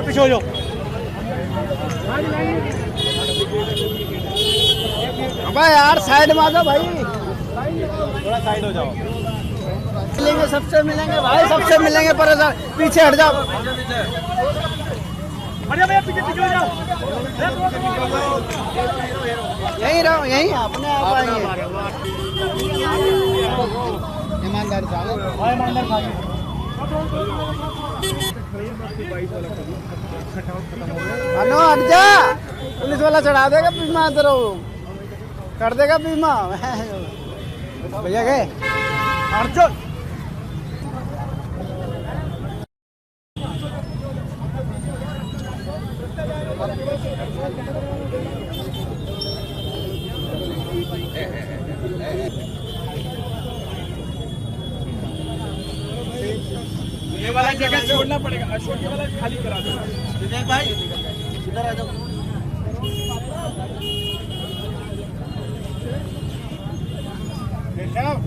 पीछे हो जाओ। भाई यार साइड में आ जाओ भाई, थोड़ा साइड हो जाओ। मिलेंगे सबसे मिलेंगे भाई, सबसे मिलेंगे पर पीछे हट जाओ। भैया पीछे हो जाओ। यहीं रहो, यहीं अपने आप आएंगे। ईमानदार हेलो हट जा, पुलिस वाला चढ़ा देगा बीमा, तेरा कर देगा बीमा। भैया गए अर्जुन। ये वाला जगह छोड़ना पड़ेगा, अशोक ये वाला खाली करा दो। विजय भाई इधर आ जाओ।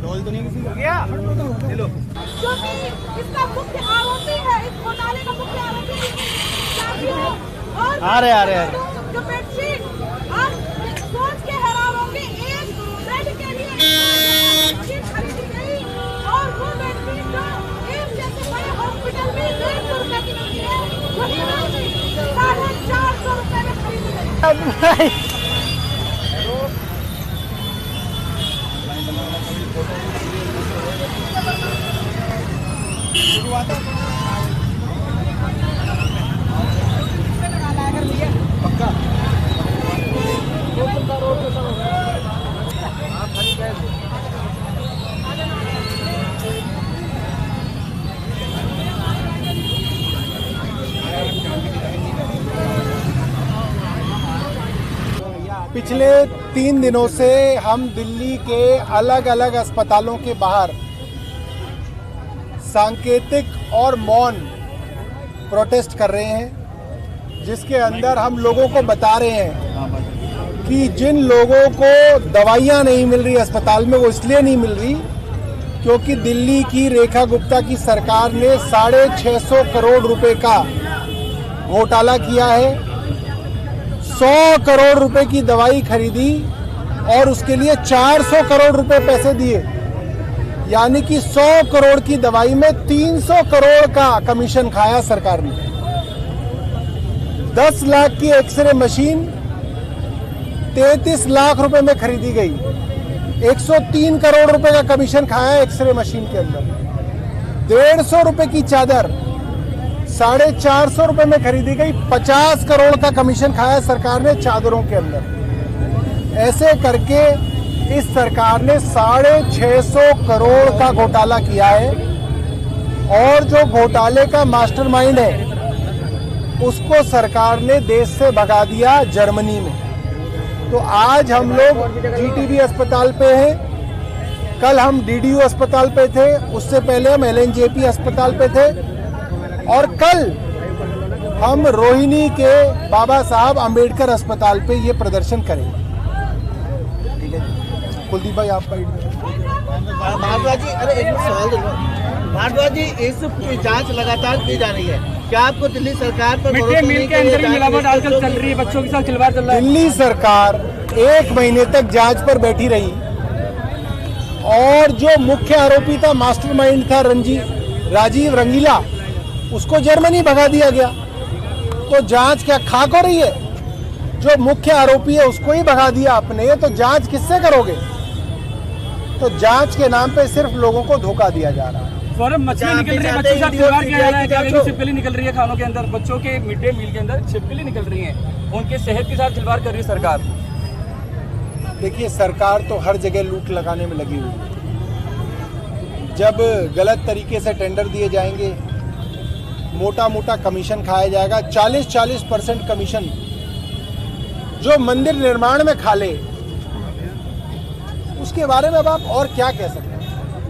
ढोल तो नहीं किसी हो गया। हेलो, इसका मुख्य आरोपी है, इस घोटाले का मुख्य आरोपी आ रहे जो बेडशीट आप सोच के हैरान होंगे, एक बेड के लिए बेडशीट खरीदी गई और वो बेडशीट जो एक जैसे बड़े हॉस्पिटल में 150 रुपए की मिलती है, वही बेडशीट 450 रुपए में खरीदी गई। पिछले 3 दिनों से हम दिल्ली के अलग अलग अस्पतालों के बाहर सांकेतिक और मौन प्रोटेस्ट कर रहे हैं, जिसके अंदर हम लोगों को बता रहे हैं कि जिन लोगों को दवाइयाँ नहीं मिल रही अस्पताल में, वो इसलिए नहीं मिल रही क्योंकि दिल्ली की रेखा गुप्ता की सरकार ने 650 करोड़ रुपए का घोटाला किया है। 100 करोड़ रुपए की दवाई खरीदी और उसके लिए 400 करोड़ रुपए पैसे दिए, यानी कि 100 करोड़ की दवाई में 300 करोड़ का कमीशन खाया सरकार ने। 10 लाख की एक्सरे मशीन 33 लाख रुपए में खरीदी गई। 103 करोड़ रुपए का कमीशन खाया एक्सरे मशीन के अंदर। 150 रुपए की चादर 450 रुपए में खरीदी गई। 50 करोड़ का कमीशन खाया सरकार ने चादरों के अंदर। ऐसे करके इस सरकार ने 650 करोड़ का घोटाला किया है और जो घोटाले का मास्टरमाइंड है उसको सरकार ने देश से भगा दिया जर्मनी में। तो आज हम लोग जीटीबी अस्पताल पे हैं, कल हम डीडीयू अस्पताल पे थे, उससे पहले हम एलएनजेपी अस्पताल पे थे और कल हम रोहिणी के बाबा साहब अंबेडकर अस्पताल पे ये प्रदर्शन करेंगे। ठीक है कुलदीप भाई, आपका भारद्वाज जी, अरे एक सवाल दे दो। भारद्वाज जी, इस जांच लगातार की जा रही है, क्या आपको दिल्ली सरकार पर मिड डे मील के अंदर मिलावट आजकल चल रही है, बच्चों के साथ खिलवाड़ चल रहा है। दिल्ली सरकार 1 महीने तक जांच पर बैठी रही और जो मुख्य आरोपी था, मास्टरमाइंड था राजीव रंगीला, उसको जर्मनी भगा दिया गया। तो जांच क्या खाक हो रही है? जो मुख्य आरोपी है उसको ही भगा दिया आपने, तो जांच किससे करोगे? तो जांच के नाम पे सिर्फ लोगों को धोखा दिया जा रहा है। मछली निकल रही है, बच्चों के साथ खिलवाड़ किया जा रहा है, छिपकली निकल रही है खानों के अंदर, बच्चों के मिड डे मील के अंदर छिपकली निकल रही है, उनके सेहत के साथ खिलवाड़ कर रही है सरकार। देखिए, सरकार तो हर जगह लूट लगाने में लगी हुई है। जब गलत तरीके से टेंडर दिए जाएंगे, मोटा मोटा कमीशन खाया जाएगा, 40% कमीशन जो मंदिर निर्माण में खा ले, उसके बारे में अब आप और क्या कह सकते हैं?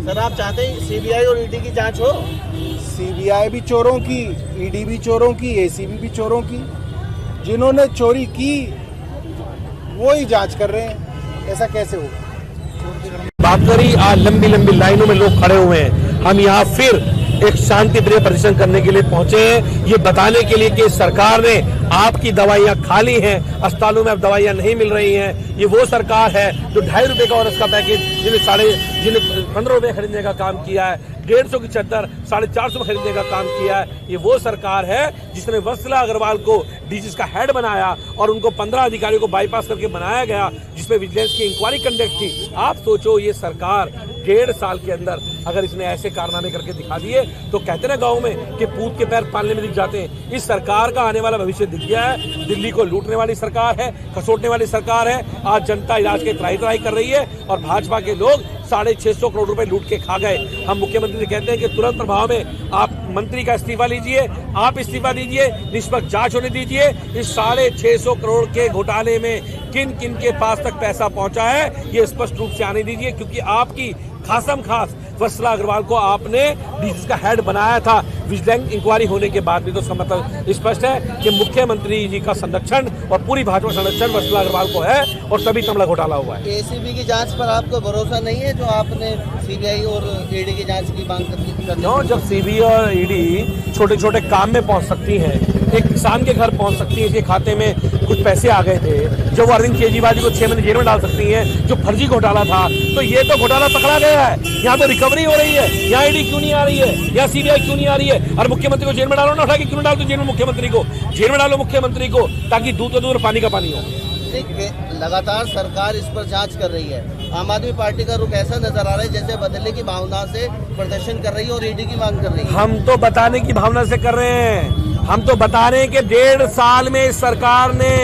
सर, आप चाहते हैं सीबीआई और ईडी की जांच हो? सीबीआई भी चोरों की, ईडी भी चोरों की, एसीबी भी चोरों की। जिन्होंने चोरी की वो ही जांच कर रहे हैं, ऐसा कैसे होगा? बात करी, आज लंबी लंबी लाइनों में लोग खड़े हुए हैं। हम यहाँ फिर एक शांति प्रिय प्रदर्शन करने के लिए पहुंचे हैं, ये बताने के लिए कि सरकार ने आपकी दवाइयां खाली हैं, अस्पतालों में अब दवाइयां नहीं मिल रही हैं। ये वो सरकार है जो 2.5 रुपए का और उसका पैकेज जिन्हें 15 रुपए खरीदने का काम किया है, 150 की चद्दर 450 में खरीदने का काम किया है। ये वो सरकार है जिसने वत्सला अग्रवाल को डीजीज का हेड बनाया और उनको 15 अधिकारियों को बाईपास करके बनाया गया, जिसमें विजिलेंस की इंक्वायरी कंडक्ट थी। आप सोचो, ये सरकार 1.5 साल के अंदर अगर इसने ऐसे कारनामे करके दिखा दिए तो कहते ना गांव में कि पूत के पैर पालने में दिख जाते हैं। इस सरकार का आने वाला भविष्य दिख गया है। दिल्ली को लूटने वाली सरकार है, खसोटने वाली सरकार है। आज जनता इलाज के त्राही कर रही है और भाजपा के लोग 650 करोड़ रुपए लूट के खा गए। हम मुख्यमंत्री से कहते हैं कि तुरंत प्रभाव में आप मंत्री का इस्तीफा लीजिए, आप इस्तीफा दीजिए, निष्पक्ष जांच होने दीजिए। इस 650 करोड़ के घोटाले में किन किन के पास तक पैसा पहुंचा है ये स्पष्ट रूप से आने दीजिए, क्योंकि आपकी खासम खास वत्सला अग्रवाल को आपने डीजीज का हेड बनाया था विजिलेंस इंक्वायरी होने के बाद भी। तो इसका मतलब स्पष्ट है कि मुख्यमंत्री जी का संरक्षण और पूरी भाजपा संरक्षण वत्सला अग्रवाल को है और तभी तमला घोटाला हुआ है। एसीबी की जांच पर आपको भरोसा नहीं है जो आपने सीबीआई और ईडी की जांच की मांग करती? जब सीबीआई और ईडी छोटे छोटे काम में पहुंच सकती है, एक किसान के घर पहुंच सकती है, इसके खाते में कुछ पैसे आ गए थे जो अरविंद केजरीवाल जी को 6 महीने जेल में डाल सकती है, जो फर्जी घोटाला था, तो ये तो घोटाला पकड़ा गया है। यहाँ तो रिकवरी हो रही है, यहाँ ईडी क्यों नहीं आ रही है, यहाँ सीबीआई क्यों नहीं आ रही है? और मुख्यमंत्री को जेल में डालो ना, उठा के क्यों डालो जेल में? मुख्यमंत्री को जेल में डालो, मुख्यमंत्री को, ताकि दूध तो दूध पानी का पानी हो। लगातार सरकार इस पर जांच कर रही है। आम आदमी पार्टी का रुख ऐसा नजर आ रहा है जैसे बदलने की भावना से प्रदर्शन कर रही है और ईडी की मांग कर रही है। हम तो बताने की भावना से कर रहे हैं, हम तो बता रहे हैं कि 1.5 साल में इस सरकार ने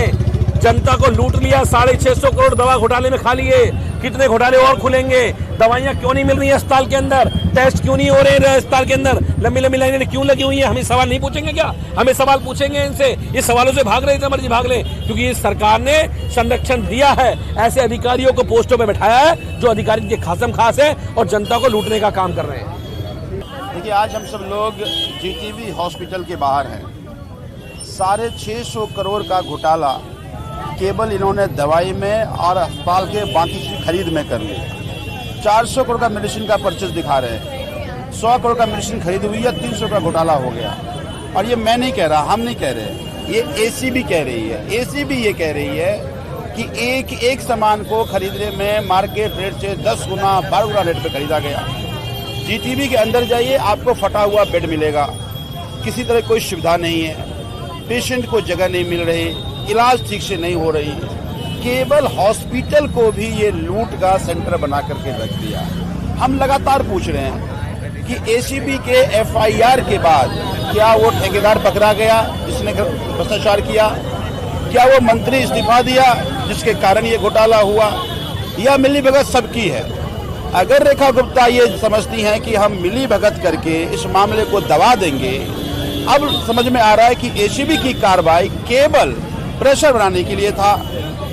जनता को लूट लिया। 650 करोड़ दवा घोटाले में खा लिए। कितने घोटाले और खुलेंगे? दवाइयां क्यों नहीं मिल रही है अस्पताल के अंदर? टेस्ट क्यों नहीं हो रहे हैं अस्पताल के अंदर? लंबी लंबी लाइनें क्यों लगी हुई है? हमें सवाल नहीं पूछेंगे क्या? हमें सवाल पूछेंगे इनसे। ये सवालों से भाग रहे, इतना मर्जी भाग लें, क्योंकि इस सरकार ने संरक्षण दिया है, ऐसे अधिकारियों को पोस्टों में बैठाया है जो अधिकारी के खासम खास है और जनता को लूटने का काम कर रहे हैं। देखिए, आज हम सब लोग जीटीबी हॉस्पिटल के बाहर हैं। 650 करोड़ का घोटाला केवल इन्होंने दवाई में और अस्पताल के बाकी चीज खरीद में कर ली। 400 करोड़ का मेडिसिन का परचेज दिखा रहे हैं, 100 करोड़ का मेडिसिन खरीद हुई है, 300 का घोटाला हो गया। और ये मैं नहीं कह रहा, हम नहीं कह रहे, ये एसीबी कह रही है। एसीबी ये कह रही है कि एक सामान को खरीदने में मार्केट रेट से 10 गुना 12 गुना रेट पे खरीदा गया। जीटीबी के अंदर जाइए, आपको फटा हुआ बेड मिलेगा, किसी तरह कोई सुविधा नहीं है, पेशेंट को जगह नहीं मिल रही, इलाज ठीक से नहीं हो रही। केवल हॉस्पिटल को भी ये लूट का सेंटर बना करके रख दिया। हम लगातार पूछ रहे हैं कि एसीबी के एफआईआर के बाद क्या वो ठेकेदार पकड़ा गया जिसने भ्रष्टाचार किया? क्या वो मंत्री इस्तीफा दिया जिसके कारण ये घोटाला हुआ? या मिलीभगत सबकी है? अगर रेखा गुप्ता ये समझती हैं कि हम मिलीभगत करके इस मामले को दबा देंगे, अब समझ में आ रहा है कि एसीबी की कार्रवाई केवल प्रेशर बनाने के लिए था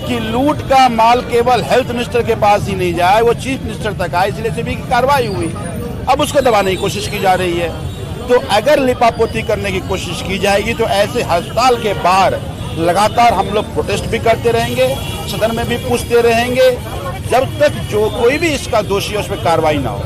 कि लूट का माल केवल हेल्थ मिनिस्टर के पास ही नहीं जाए, वो चीफ मिनिस्टर तक आए, इसलिए एसीबी की कार्रवाई हुई। अब उसको दबाने की कोशिश की जा रही है। तो अगर लिपापोती करने की कोशिश की जाएगी तो ऐसे अस्पताल के बाहर लगातार हम लोग प्रोटेस्ट भी करते रहेंगे, सदन में भी पूछते रहेंगे, जब तक जो कोई भी इसका दोषी है उस पर कार्रवाई ना हो।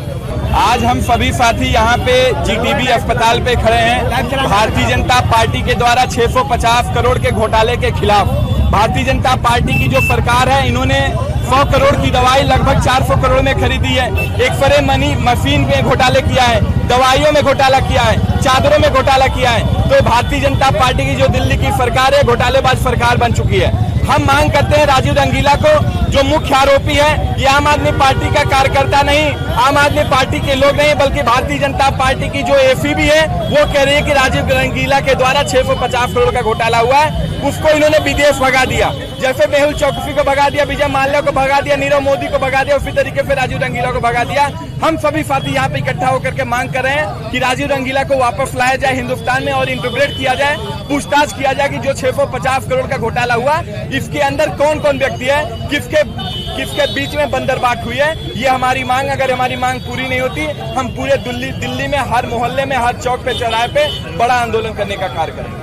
आज हम सभी साथी यहाँ पे जीटीबी अस्पताल पे खड़े हैं भारतीय जनता पार्टी के द्वारा 650 करोड़ के घोटाले के खिलाफ। भारतीय जनता पार्टी की जो सरकार है, इन्होंने 100 करोड़ की दवाई लगभग 400 करोड़ में खरीदी है। एक्सरे मनी मशीन में घोटाले किया है, दवाइयों में घोटाला किया है, चादरों में घोटाला किया है। तो भारतीय जनता पार्टी की जो दिल्ली की सरकार है, घोटालेबाज सरकार बन चुकी है। हम मांग करते हैं राजीव रंगीला को, जो मुख्य आरोपी है, ये आम आदमी पार्टी का कार्यकर्ता नहीं, आम आदमी पार्टी के लोग नहीं, बल्कि भारतीय जनता पार्टी की जो एसीबी है वो कह रही है कि राजीव रंगीला के द्वारा 650 करोड़ का घोटाला हुआ है। उसको इन्होंने विदेश भगा दिया, जैसे मेहुल चौकसी को भगा दिया, विजय माल्या को भगा दिया, नीरव मोदी को भगा दिया, उसी तरीके से राजीव रंगीला को भगा दिया। हम सभी साथी यहाँ पे इकट्ठा होकर के मांग कर रहे हैं कि राजीव रंगीला को वापस लाया जाए हिंदुस्तान में और इंटीग्रेट किया जाए, पूछताछ किया जाए कि जो 650 करोड़ का घोटाला हुआ, इसके अंदर कौन कौन व्यक्ति है, किसके बीच में बंदरबाट हुई है। ये हमारी मांग, अगर हमारी मांग पूरी नहीं होती, हम पूरे दिल्ली में हर मोहल्ले में, हर चौक पे, चौराहे पे बड़ा आंदोलन करने का कार्य करेंगे।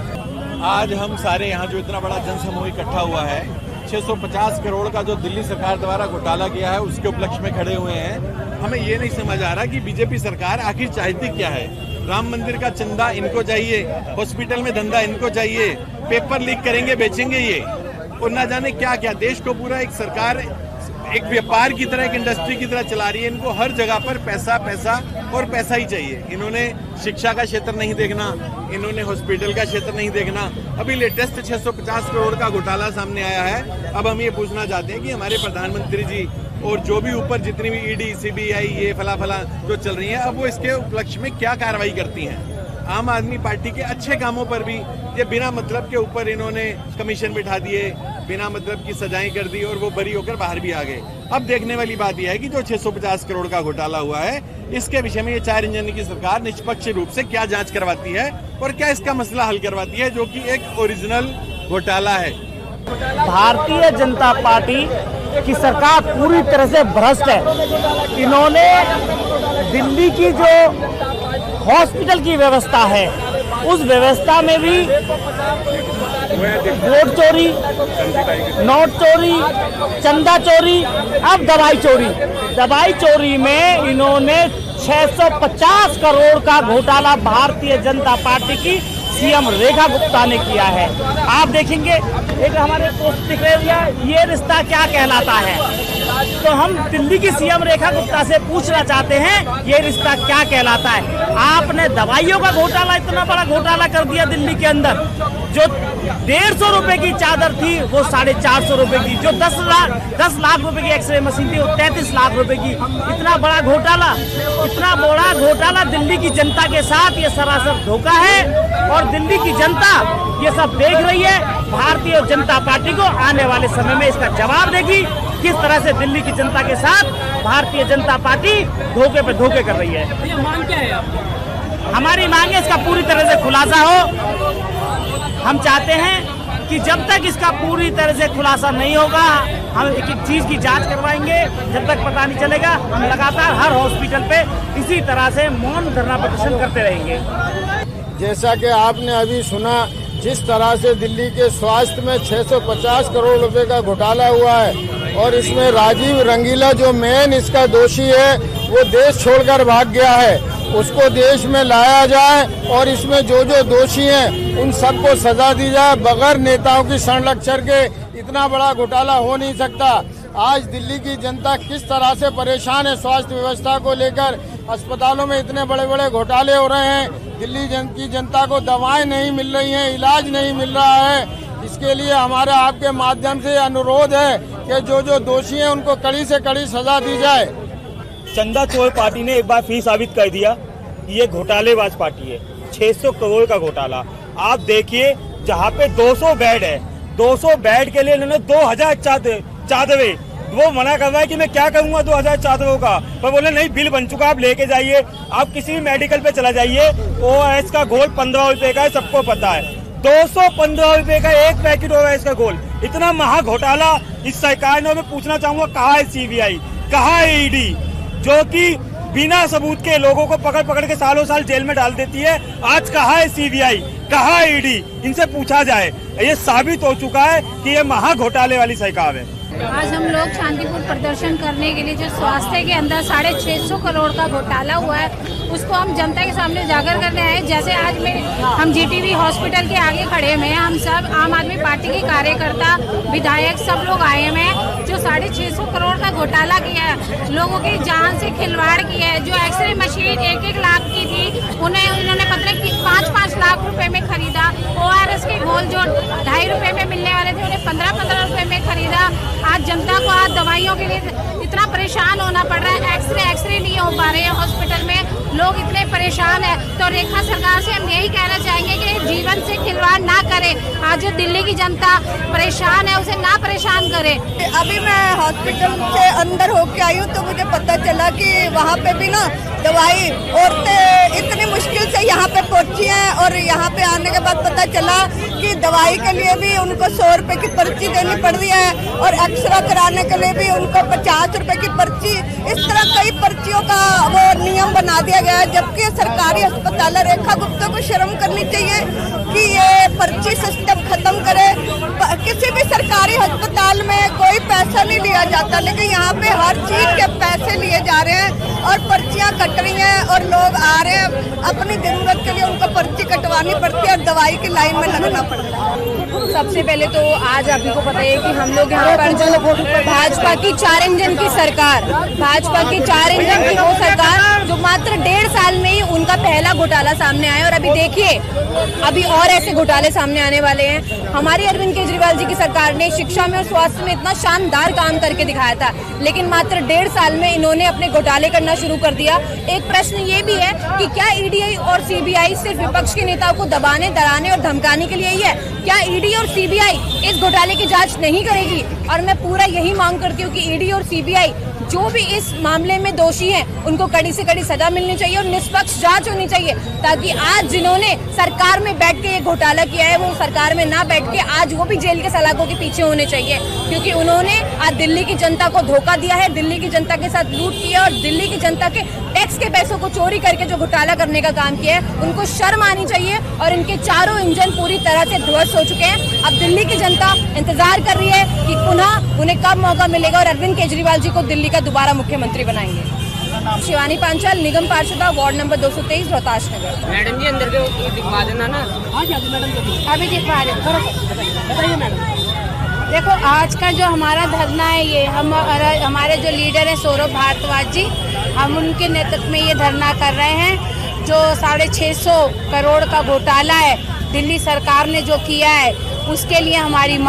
आज हम सारे यहाँ जो इतना बड़ा जनसमूह इकट्ठा हुआ है, 650 करोड़ का जो दिल्ली सरकार द्वारा घोटाला किया है, उसके उपलक्ष्य में खड़े हुए हैं। हमें ये नहीं समझ आ रहा कि बीजेपी सरकार आखिर चाहती क्या है। राम मंदिर का चंदा इनको चाहिए, हॉस्पिटल में धंधा इनको चाहिए, पेपर लीक करेंगे बेचेंगे ये, और ना जाने क्या क्या। देश को पूरा एक सरकार एक व्यापार की तरह, एक इंडस्ट्री की तरह चला रही है। इनको हर जगह पर पैसा पैसा और पैसा ही चाहिए। इन्होंने शिक्षा का क्षेत्र नहीं देखना, इन्होंने हॉस्पिटल का क्षेत्र नहीं देखना। अभी लेटेस्ट 650 करोड़ का घोटाला सामने आया है। अब हम ये पूछना चाहते हैं कि हमारे प्रधानमंत्री जी और जो भी ऊपर जितनी भी ईडी, सीबीआई, ये फला जो चल रही है, अब वो इसके उपलक्ष्य में क्या कार्रवाई करती हैं। आम आदमी पार्टी के अच्छे कामों पर भी ये बिना मतलब के ऊपर इन्होंने कमीशन बिठा दिए, बिना मतलब की सजाएं कर दी और वो बरी होकर बाहर भी आ गए। अब देखने वाली बात यह है कि जो 650 करोड़ का घोटाला हुआ है, इसके विषय में ये 4 इंजन की सरकार निष्पक्ष रूप से क्या जांच करवाती है और क्या इसका मसला हल करवाती है, जो कि एक ओरिजिनल घोटाला है। भारतीय जनता पार्टी की सरकार पूरी तरह से भ्रष्ट है। इन्होंने दिल्ली की जो हॉस्पिटल की व्यवस्था है, उस व्यवस्था में भी वोट चोरी, नोट चोरी, चंदा चोरी, अब दवाई चोरी। दवाई चोरी में इन्होंने 650 करोड़ का घोटाला भारतीय जनता पार्टी की सीएम रेखा गुप्ता ने किया है। आप देखेंगे एक हमारे पोस्ट दिख रहे हैं, ये रिश्ता क्या कहलाता है। तो हम दिल्ली की सीएम रेखा गुप्ता से पूछना चाहते हैं, ये रिश्ता क्या कहलाता है। आपने दवाइयों का घोटाला, इतना बड़ा घोटाला कर दिया दिल्ली के अंदर। जो 150 रुपए की चादर थी वो 450 रुपए की, जो 10 लाख रुपए की एक्सरे मशीन थी वो 33 लाख रुपए की। इतना बड़ा घोटाला दिल्ली की जनता के साथ ये सरासर धोखा है और दिल्ली की जनता ये सब देख रही है। भारतीय जनता पार्टी को आने वाले समय में इसका जवाब देगी, किस तरह से दिल्ली की जनता के साथ भारतीय जनता पार्टी धोखे पे धोखे कर रही है। मांग क्या है हमारी मांग है इसका पूरी तरह से खुलासा हो। हम चाहते हैं कि जब तक इसका पूरी तरह से खुलासा नहीं होगा, हम एक एक चीज की जांच करवाएंगे। जब तक पता नहीं चलेगा, हम लगातार हर हॉस्पिटल पे इसी तरह से मौन धरना प्रदर्शन करते रहेंगे। जैसा कि आपने अभी सुना, जिस तरह से दिल्ली के स्वास्थ्य में 650 करोड़ रुपए का घोटाला हुआ है और इसमें राजीव रंगीला जो मेन इसका दोषी है वो देश छोड़कर भाग गया है, उसको देश में लाया जाए और इसमें जो जो दोषी हैं उन सबको सजा दी जाए। बगैर नेताओं की संरक्षण के इतना बड़ा घोटाला हो नहीं सकता। आज दिल्ली की जनता किस तरह से परेशान है स्वास्थ्य व्यवस्था को लेकर। अस्पतालों में इतने बड़े बड़े घोटाले हो रहे हैं, दिल्ली की जनता को दवाएं नहीं मिल रही हैं, इलाज नहीं मिल रहा है। इसके लिए हमारा आपके माध्यम से अनुरोध है कि जो जो दोषी हैं उनको कड़ी से कड़ी सजा दी जाए। चंदा चोर पार्टी ने एक बार फिर साबित कर दिया ये घोटालेबाज पार्टी है। 600 करोड़ का घोटाला। आप देखिए, जहाँ पे 200 बेड है, 200 बेड के लिए इन्होंने 2000 चादरे, वो मना कर रहा है कि मैं क्या करूंगा 2000 चादरों का, पर बोले नहीं बिल बन चुका, आप लेके जाइए। आप किसी भी मेडिकल पे चला जाइए, ORS का घोल 15 रुपए का है, सबको पता है। 215 रुपए का एक पैकेट ORS का घोल। इतना महा घोटाला इस सरकार ने। मैं पूछना चाहूंगा, कहाँ है CBI, कहाँ है ED, जो कि बिना सबूत के लोगों को पकड़ के सालों साल जेल में डाल देती है। आज कहाँ है CBI, कहाँ है ED, इनसे पूछा जाए। ये साबित हो चुका है कि ये महा घोटाले वाली सरकार है। आज हम लोग शांतिपूर्ण प्रदर्शन करने के लिए जो स्वास्थ्य के अंदर 650 करोड़ का घोटाला हुआ है, उसको हम जनता के सामने उजागर करने आए। जैसे आज हम GTB हॉस्पिटल के आगे खड़े हुए हैं, हम सब आम आदमी पार्टी के कार्यकर्ता, विधायक, सब लोग आए हुए हैं। जो 650 करोड़ का घोटाला किया है, लोगों की जान से खिलवाड़ किया है। जो एक्सरे मशीन 1-1 लाख की थी, उन्हें उन्होंने मतलब कि 5-5 लाख रुपए में खरीदा। ORS के घोल जो 2.5 रुपए में मिलने वाले थे, उन्हें 15-15 रुपए में खरीदा। आज जनता को आज दवाइयों के लिए इतना परेशान होना पड़ रहा है। एक्सरे नहीं हो पा रहे हैं हॉस्पिटल में, लोग इतने परेशान है। तो रेखा सरकार से हम यही कहना चाहेंगे कि जीवन से खिलवाड़ ना करे। आज जो दिल्ली की जनता परेशान है, उसे ना परेशान करे। अभी मैं हॉस्पिटल से अंदर होके आई हूँ, तो मुझे पता चला कि वहाँ पे भी ना दवाई, औरतें इतनी मुश्किल से यहाँ पे पहुँची हैं और यहाँ पे आने के बाद पता चला कि दवाई के लिए भी उनको 100 रुपए की पर्ची देनी पड़ रही है और एक्सरा कराने के लिए भी उनको 50 रुपए की पर्ची। इस तरह कई पर्चियों का वो नियम बना दिया गया है, जबकि सरकारी अस्पताल रेखा गुप्ता को शर्म करनी चाहिए कि ये पर्ची सिस्टम खत्म करे। किसी भी सरकारी अस्पताल हॉस्पिटल में कोई पैसा नहीं लिया जाता, लेकिन यहाँ पे हर चीज के पैसे लिए जा रहे हैं और पर्चियाँ कट रही हैं और लोग आ रहे हैं अपनी जरूरत के लिए, उनको पर्ची कटवानी पड़ती है और दवाई की लाइन में लगना पड़ता है। सबसे पहले तो आज आप ही को पता है कि हम लोग यहाँ पर जो भाजपा की 4 इंजन की सरकार, भाजपा की 4 इंजन की वो सरकार जो मात्र 1.5 साल में ही उनका पहला घोटाला सामने आया, और अभी देखिए अभी और ऐसे घोटाले सामने आने वाले हैं। हमारी अरविंद केजरीवाल जी की सरकार ने शिक्षा में और स्वास्थ्य में इतना शानदार काम करके दिखाया था, लेकिन मात्र 1.5 साल में इन्होंने अपने घोटाले करना शुरू कर दिया। एक प्रश्न ये भी है कि क्या ईडी और सीबीआई सिर्फ विपक्ष के नेताओं को दबाने, डराने और धमकाने के लिए ही है? क्या ईडी और सीबीआई इस घोटाले की जांच नहीं करेगी? और मैं पूरा यही मांग करती हूँ कि ईडी और सीबीआई जो भी इस मामले में दोषी हैं उनको कड़ी से कड़ी सजा मिलनी चाहिए और निष्पक्ष जांच होनी चाहिए, ताकि आज जिन्होंने सरकार में बैठ के ये घोटाला किया है वो सरकार में ना बैठ के आज वो भी जेल के सलाखों के पीछे होने चाहिए, क्योंकि उन्होंने आज दिल्ली की जनता को धोखा दिया है, दिल्ली की जनता के साथ लूट किया और दिल्ली की जनता के टैक्स के पैसों को चोरी करके जो घोटाला करने का काम किया है उनको शर्म आनी चाहिए। और इनके चारों इंजन पूरी तरह से ध्वस्त हो चुके हैं। अब दिल्ली की जनता इंतजार कर रही है कि पुनः उन्हें कब मौका मिलेगा और अरविंद केजरीवाल जी को दिल्ली का दोबारा मुख्यमंत्री बनाएंगे। शिवानी पांचाल, निगम पार्षदा, वार्ड नंबर 223, रोहतास नगर। मैडम जी अंदर के दिखवा देना ना। अभी दिखवा रहे, बताइए मैडम। देखो आज का जो हमारा धरना है ये हमारे जो लीडर है सौरभ भारद्वाज जी, हम उनके नेतृत्व में ये धरना कर रहे हैं। जो 650 करोड़ का घोटाला है दिल्ली सरकार ने जो किया है उसके लिए हमारी मांग